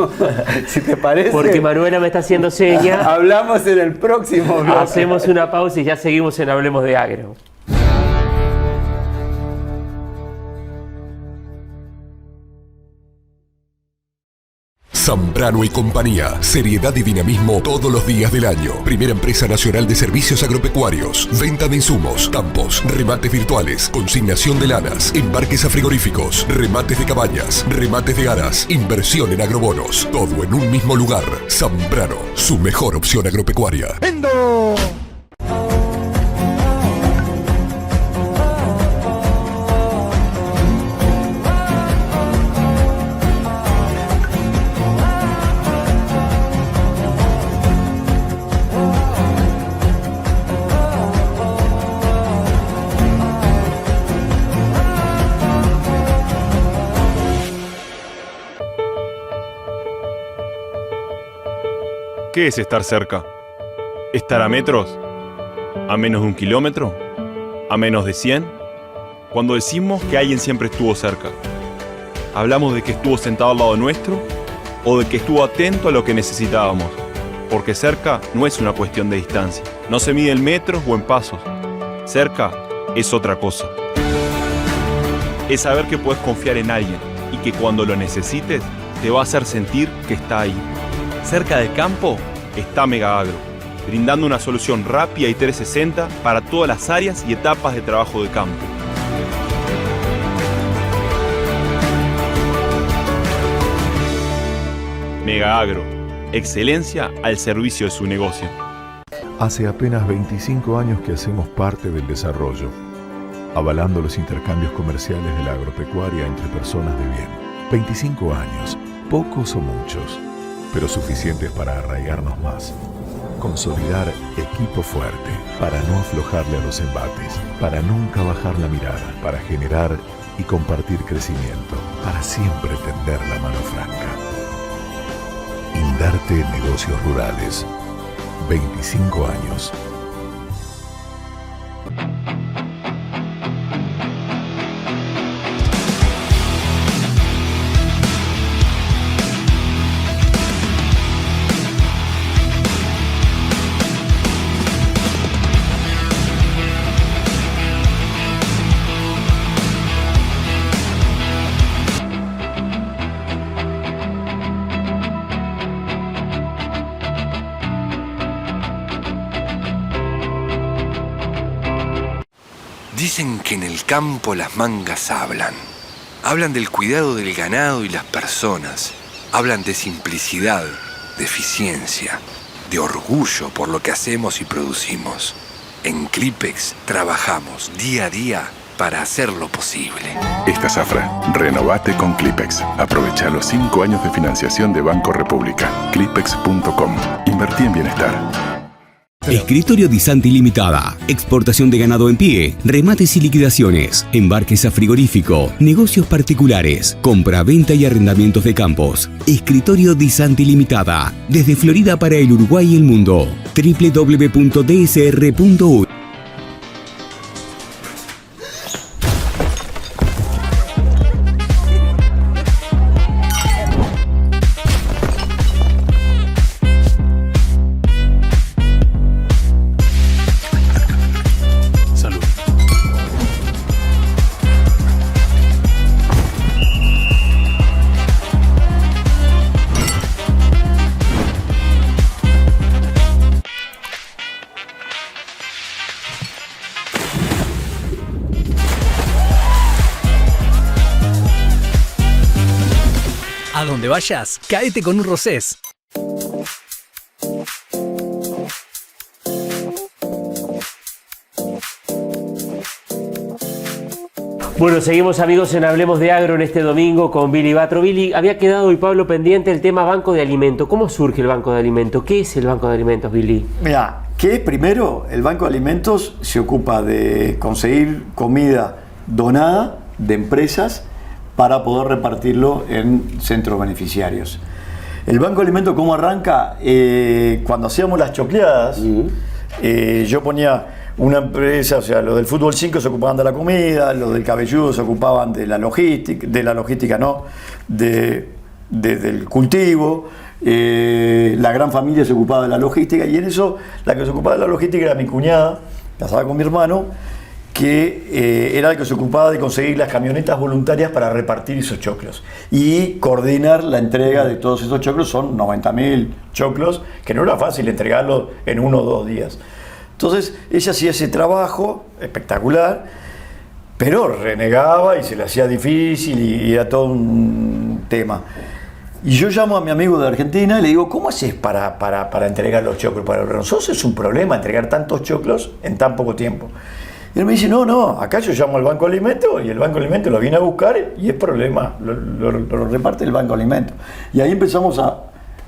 Si te parece, Porque Manuela me está haciendo señas. Hablamos en el próximo bloque. Hacemos una pausa y ya seguimos en Hablemos de Agro. Zambrano y compañía. Seriedad y dinamismo todos los días del año. Primera empresa nacional de servicios agropecuarios. Venta de insumos, campos, remates virtuales, consignación de lanas, embarques a frigoríficos, remates de cabañas, remates de aras, inversión en agrobonos. Todo en un mismo lugar. Zambrano, su mejor opción agropecuaria. ¡Vendo! ¿Qué es estar cerca? ¿Estar a metros? ¿A menos de 1 kilómetro? ¿A menos de 100? Cuando decimos que alguien siempre estuvo cerca, ¿hablamos de que estuvo sentado al lado nuestro o de que estuvo atento a lo que necesitábamos? Porque cerca no es una cuestión de distancia. No se mide en metros o en pasos. Cerca es otra cosa. Es saber que puedes confiar en alguien y que cuando lo necesites te va a hacer sentir que está ahí. Cerca del campo está Mega Agro, brindando una solución rápida y 360 para todas las áreas y etapas de trabajo de campo. Mega Agro, excelencia al servicio de su negocio. Hace apenas 25 años que hacemos parte del desarrollo, avalando los intercambios comerciales de la agropecuaria entre personas de bien. 25 años, pocos o muchos, pero suficientes para arraigarnos más. Consolidar equipo fuerte para no aflojarle a los embates, para nunca bajar la mirada, para generar y compartir crecimiento, para siempre tender la mano franca. Indarte Negocios Rurales. 25 años. Dicen que en el campo las mangas hablan. Hablan del cuidado del ganado y las personas. Hablan de simplicidad, de eficiencia, de orgullo por lo que hacemos y producimos. En Clipex trabajamos día a día para hacerlo posible. Esta zafra, renovate con Clipex. Aprovecha los 5 años de financiación de Banco República. Clipex.com. Invertí en bienestar. Escritorio Di Santi Limitada. Exportación de ganado en pie, remates y liquidaciones, embarques a frigorífico, negocios particulares, compra, venta y arrendamientos de campos. Escritorio Di Santi Limitada. Desde Florida para el Uruguay y el mundo. www.dsr.uy. A donde vayas, caete con un Rosés. Bueno, seguimos amigos en Hablemos de Agro en este domingo con Billy Batro. Billy, había quedado y Pablo pendiente el tema Banco de Alimentos. ¿Cómo surge el Banco de Alimentos? ¿Qué es el Banco de Alimentos, Billy? Mira, que primero el Banco de Alimentos se ocupa de conseguir comida donada de empresas para poder repartirlo en centros beneficiarios. El Banco de Alimentos, ¿cómo arranca? Cuando hacíamos las chocleadas, yo ponía una empresa, o sea, los del Fútbol 5 se ocupaban de la comida, los del Cabelludo se ocupaban de la logística, no, del cultivo, la gran familia se ocupaba de la logística, y en eso la que se ocupaba de la logística era mi cuñada, casada con mi hermano, que era el que se ocupaba de conseguir las camionetas voluntarias para repartir esos choclos y coordinar la entrega de todos esos choclos. Son 90.000 choclos, que no era fácil entregarlos en 1 o 2 días. Entonces ella hacía ese trabajo espectacular, pero renegaba y se le hacía difícil y era todo un tema. Y yo llamo a mi amigo de Argentina y le digo, ¿cómo haces para entregar los choclos? Para nosotros es un problema entregar tantos choclos en tan poco tiempo. Y él me dice, no, acá yo llamo al Banco de Alimentos y el Banco de Alimentos lo viene a buscar y es problema, lo reparte el Banco de Alimentos. Y ahí empezamos a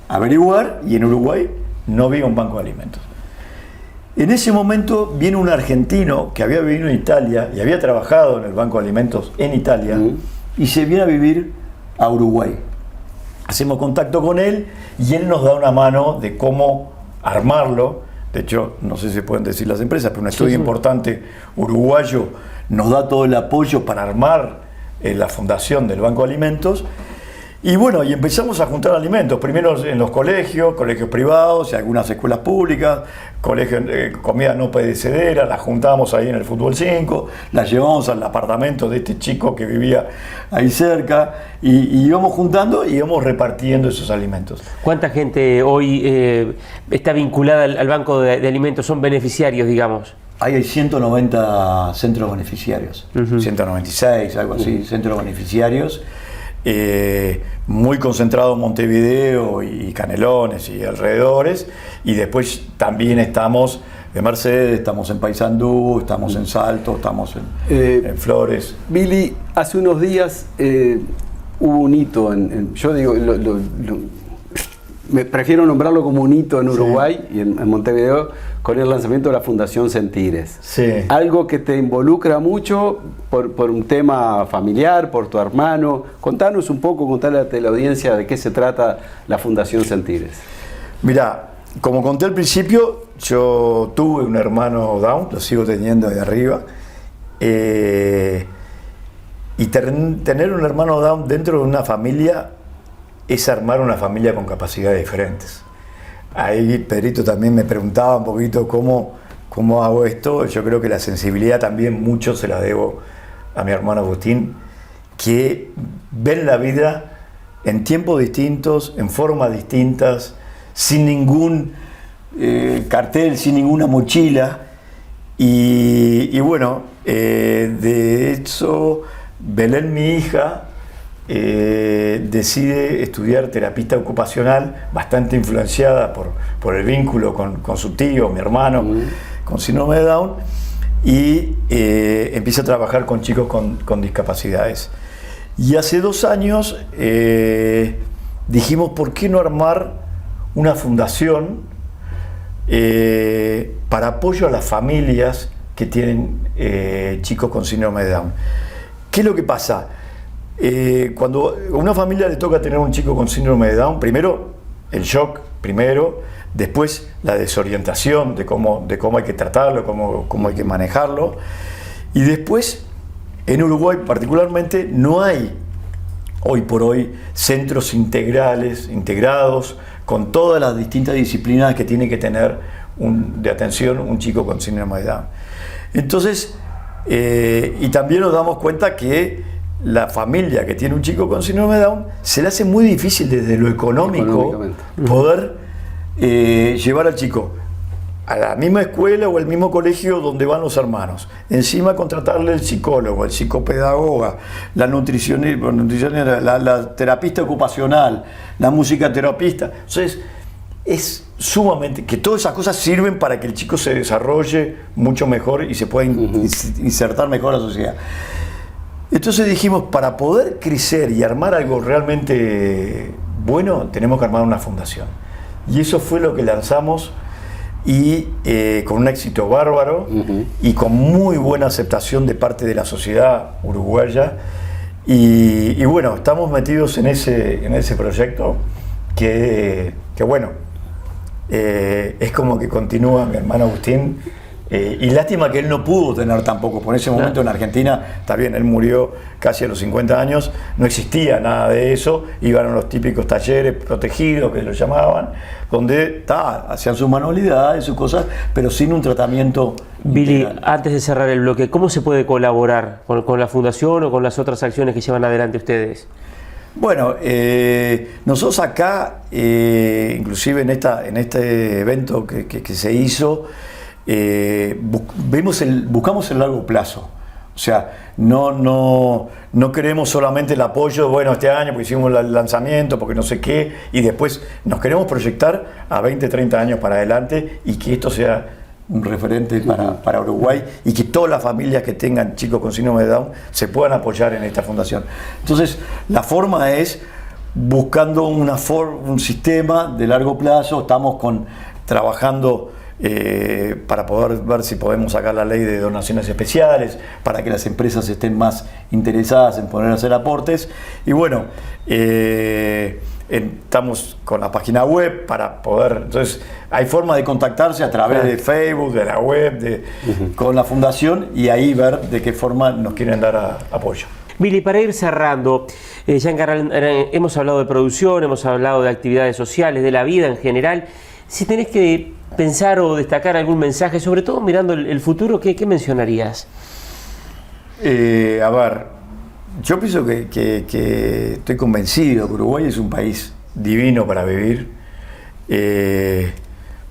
averiguar y en Uruguay no había un Banco de Alimentos. En ese momento viene un argentino que había vivido en Italia y había trabajado en el Banco de Alimentos en Italia y se viene a vivir a Uruguay. Hacemos contacto con él y él nos da una mano de cómo armarlo. De hecho, no sé si se pueden decir las empresas, pero un estudio importante uruguayo nos da todo el apoyo para armar la fundación del Banco de Alimentos. Y bueno, y empezamos a juntar alimentos, primero en los colegios privados y algunas escuelas públicas, comida no perecedera, las juntábamos ahí en el Fútbol 5, las llevamos al apartamento de este chico que vivía ahí cerca y íbamos juntando y íbamos repartiendo esos alimentos. ¿Cuánta gente hoy está vinculada al Banco de Alimentos? ¿Son beneficiarios, digamos? Hay 190 centros beneficiarios, 196, algo así, centros beneficiarios. Muy concentrado en Montevideo y Canelones y alrededores, y después también estamos en Mercedes, estamos en Paysandú, estamos en Salto, estamos en Flores. Billy, hace unos días hubo un hito, yo digo, me prefiero nombrarlo como un hito en Uruguay y en Montevideo, con el lanzamiento de la Fundación Sentires. Sí. Algo que te involucra mucho por un tema familiar, por tu hermano. Contanos un poco, contale a la audiencia de qué se trata la Fundación Sentires. Mirá, como conté al principio, yo tuve un hermano Down, lo sigo teniendo ahí arriba. Y tener un hermano Down dentro de una familia es armar una familia con capacidades diferentes. Ahí Pedrito también me preguntaba un poquito cómo hago esto. Yo creo que la sensibilidad también mucho se la debo a mi hermano Agustín, que ven la vida en tiempos distintos, en formas distintas, sin ningún cartel, sin ninguna mochila. Y bueno, de hecho, Belén, mi hija, decide estudiar terapista ocupacional, bastante influenciada por el vínculo con su tío, mi hermano, con síndrome de Down, y empieza a trabajar con chicos con discapacidades. Y hace 2 años dijimos, ¿por qué no armar una fundación para apoyo a las familias que tienen chicos con síndrome de Down? ¿Qué es lo que pasa? Cuando a una familia le toca tener un chico con síndrome de Down, primero el shock, después la desorientación de cómo hay que tratarlo, cómo hay que manejarlo, y después en Uruguay particularmente no hay hoy por hoy centros integrados con todas las distintas disciplinas que tiene que tener de atención un chico con síndrome de Down. Entonces, y también nos damos cuenta que la familia que tiene un chico con síndrome de Down se le hace muy difícil desde lo económico poder llevar al chico a la misma escuela o al mismo colegio donde van los hermanos. Encima contratarle el psicólogo, el psicopedagoga, la nutricionista, la terapista ocupacional, la musicoterapista. Entonces, es sumamente que todas esas cosas sirven para que el chico se desarrolle mucho mejor y se pueda insertar mejor a la sociedad. Entonces dijimos, para poder crecer y armar algo realmente bueno, tenemos que armar una fundación. Y eso fue lo que lanzamos, y con un éxito bárbaro y con muy buena aceptación de parte de la sociedad uruguaya. Y bueno, estamos metidos en ese proyecto que bueno, es como que continúa mi hermano Agustín. Y lástima que él no pudo tener tampoco, por ese momento en Argentina, está bien, él murió casi a los 50 años, no existía nada de eso, iban a los típicos talleres protegidos que lo llamaban, donde hacían sus manualidades, sus cosas, pero sin un tratamiento. Billy, antes de cerrar el bloque, ¿cómo se puede colaborar con la fundación o con las otras acciones que llevan adelante ustedes? Bueno, nosotros acá, inclusive en este evento que se hizo, buscamos el largo plazo. O sea, no queremos solamente el apoyo, bueno, este año porque hicimos el lanzamiento, porque no sé qué, y después nos queremos proyectar a 20, 30 años para adelante, y que esto sea un referente para Uruguay, y que todas las familias que tengan chicos con síndrome de Down se puedan apoyar en esta fundación. Entonces, la forma es buscando un sistema de largo plazo. Estamos trabajando para poder ver si podemos sacar la ley de donaciones especiales, para que las empresas estén más interesadas en poder hacer aportes. Y bueno, estamos con la página web para poder, entonces hay forma de contactarse a través de Facebook, de la web, con la fundación, y ahí ver de qué forma nos quieren dar apoyo. Billy, para ir cerrando, hemos hablado de producción, hemos hablado de actividades sociales, de la vida en general. Si tenés que pensar o destacar algún mensaje, sobre todo mirando el futuro, ¿qué mencionarías? A ver, yo pienso que estoy convencido que Uruguay es un país divino para vivir.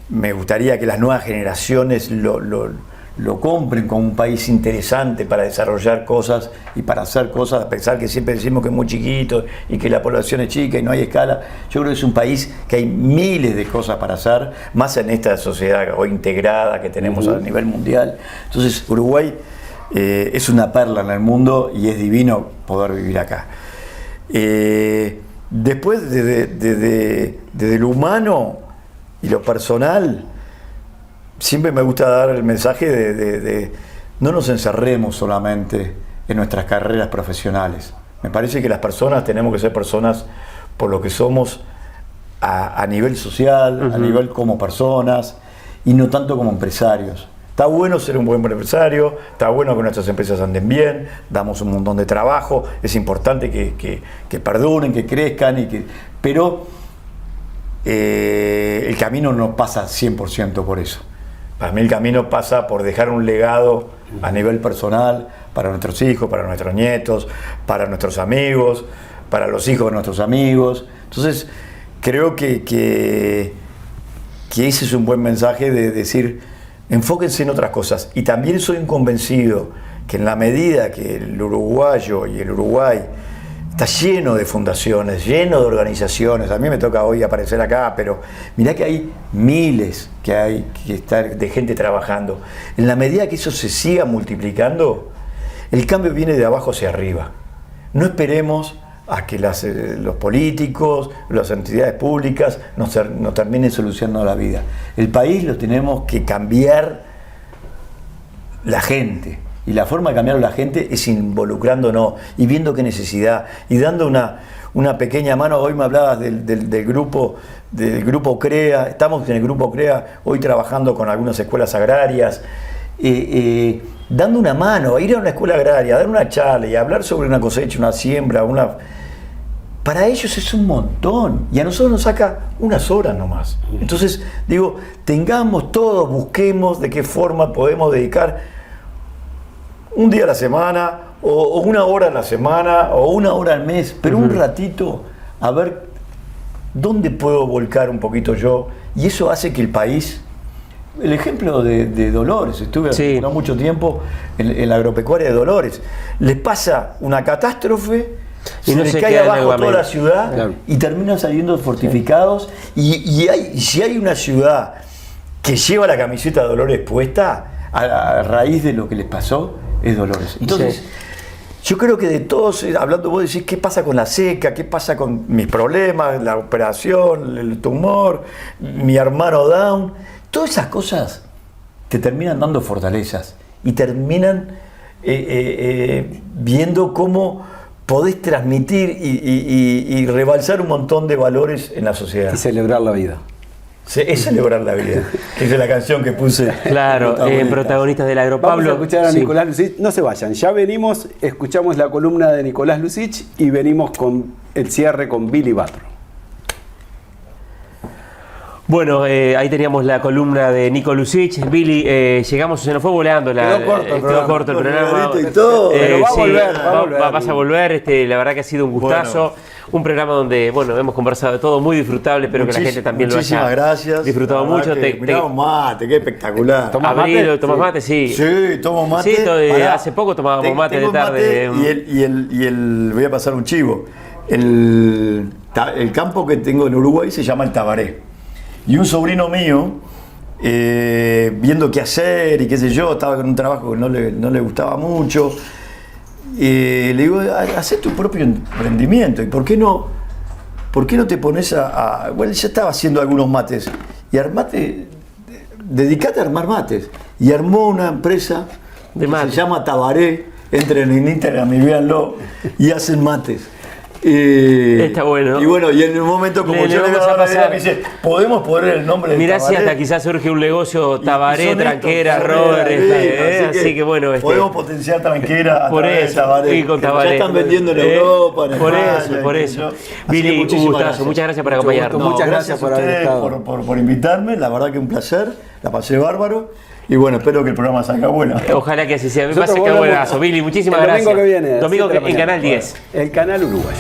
Me gustaría que las nuevas generaciones lo compren como un país interesante para desarrollar cosas y para hacer cosas, a pesar que siempre decimos que es muy chiquito y que la población es chica y no hay escala. Yo creo que es un país que hay miles de cosas para hacer, más en esta sociedad hoy integrada que tenemos a nivel mundial. Entonces Uruguay es una perla en el mundo y es divino poder vivir acá. después desde lo humano y lo personal, siempre me gusta dar el mensaje de no nos encerremos solamente en nuestras carreras profesionales. Me parece que las personas tenemos que ser personas por lo que somos a nivel social, a nivel como personas, y no tanto como empresarios. Está bueno ser un buen empresario, está bueno que nuestras empresas anden bien, damos un montón de trabajo, es importante que perduren, que crezcan, pero el camino no pasa 100% por eso. Para mí el camino pasa por dejar un legado a nivel personal para nuestros hijos, para nuestros nietos, para nuestros amigos, para los hijos de nuestros amigos. Entonces, creo que ese es un buen mensaje de decir, enfóquense en otras cosas. Y también soy un convencido que en la medida que el uruguayo y el Uruguay está lleno de fundaciones, lleno de organizaciones, a mí me toca hoy aparecer acá, pero mirá que hay miles de gente trabajando. En la medida que eso se siga multiplicando, el cambio viene de abajo hacia arriba. No esperemos a que los políticos, las entidades públicas nos terminen solucionando la vida. El país lo tenemos que cambiar la gente. Y la forma de cambiar a la gente es involucrándonos y viendo qué necesidad y dando una pequeña mano. Hoy me hablabas del grupo CREA. Estamos en el grupo CREA hoy trabajando con algunas escuelas agrarias, dando una mano, ir a una escuela agraria, dar una charla y hablar sobre una cosecha, una siembra, para ellos es un montón y a nosotros nos saca unas horas nomás. Entonces digo, tengamos todos, busquemos de qué forma podemos dedicar un día a la semana o una hora a la semana o una hora al mes, pero un ratito a ver dónde puedo volcar un poquito yo, y eso hace que el país... El ejemplo de Dolores, estuve no mucho tiempo en la agropecuaria de Dolores, les pasa una catástrofe y no les cae abajo toda la ciudad y terminan saliendo fortificados y si hay una ciudad que lleva la camiseta de Dolores puesta a raíz de lo que les pasó, es Dolores. Entonces yo creo que de todos, hablando vos decís qué pasa con la seca, qué pasa con mis problemas, la operación, el tumor, mi hermano Down, todas esas cosas te terminan dando fortalezas y terminan viendo cómo podés transmitir y rebalsar un montón de valores en la sociedad. Y celebrar la vida. Es celebrar la vida. Esa es la canción que puse. Claro, protagonistas del agro. Vamos Pablo, a escuchar a Nicolás Lucich. No se vayan, ya venimos, escuchamos la columna de Nicolás Lucich y venimos con el cierre con Billy Batro. Bueno, ahí teníamos la columna de Nico Lucich. Billy, llegamos, se nos fue volando. Quedó corto el programa. Pero va a volver. Vas a volver. La verdad que ha sido un gustazo. Bueno. Un programa donde, hemos conversado de todo, muy disfrutable. Espero que la gente también lo haya disfrutado mucho. Mirá un mate, qué espectacular. ¿Tomás mate? Sí. Sí, tomo mate. Sí, hace poco tomábamos mate de tarde. Voy a pasar un chivo. El campo que tengo en Uruguay se llama el Tabaré. Y un sobrino mío, viendo qué hacer y qué sé yo, estaba con un trabajo que no le gustaba mucho, le digo, haz tu propio emprendimiento, y ¿por qué no te pones bueno, ya estaba haciendo algunos mates, y dedicate a armar mates, y armó una empresa que se llama Tabaré, entren en Instagram y véanlo, y hacen mates. Está bueno. Y bueno, y en un momento como yo le me dice, ¿podemos poner el nombre de Mirá Tabaré? si hasta quizás surge un negocio Tabaré, Tranquera, Robert, así que bueno. Podemos potenciar Tranquera por eso, Tabaré, y con Tabaré. Ya están vendiendo en Europa, en por eso. Billy, un gustazo, muchas gracias por acompañarnos. Muchas gracias por haber estado. Por invitarme, la verdad que un placer, la pasé bárbaro. Y bueno, espero que el programa salga bueno. Ojalá que así sea. Me parece que buenazo. Billy, muchísimas gracias. Domingo que viene. Domingo en Canal 10. El canal uruguayo.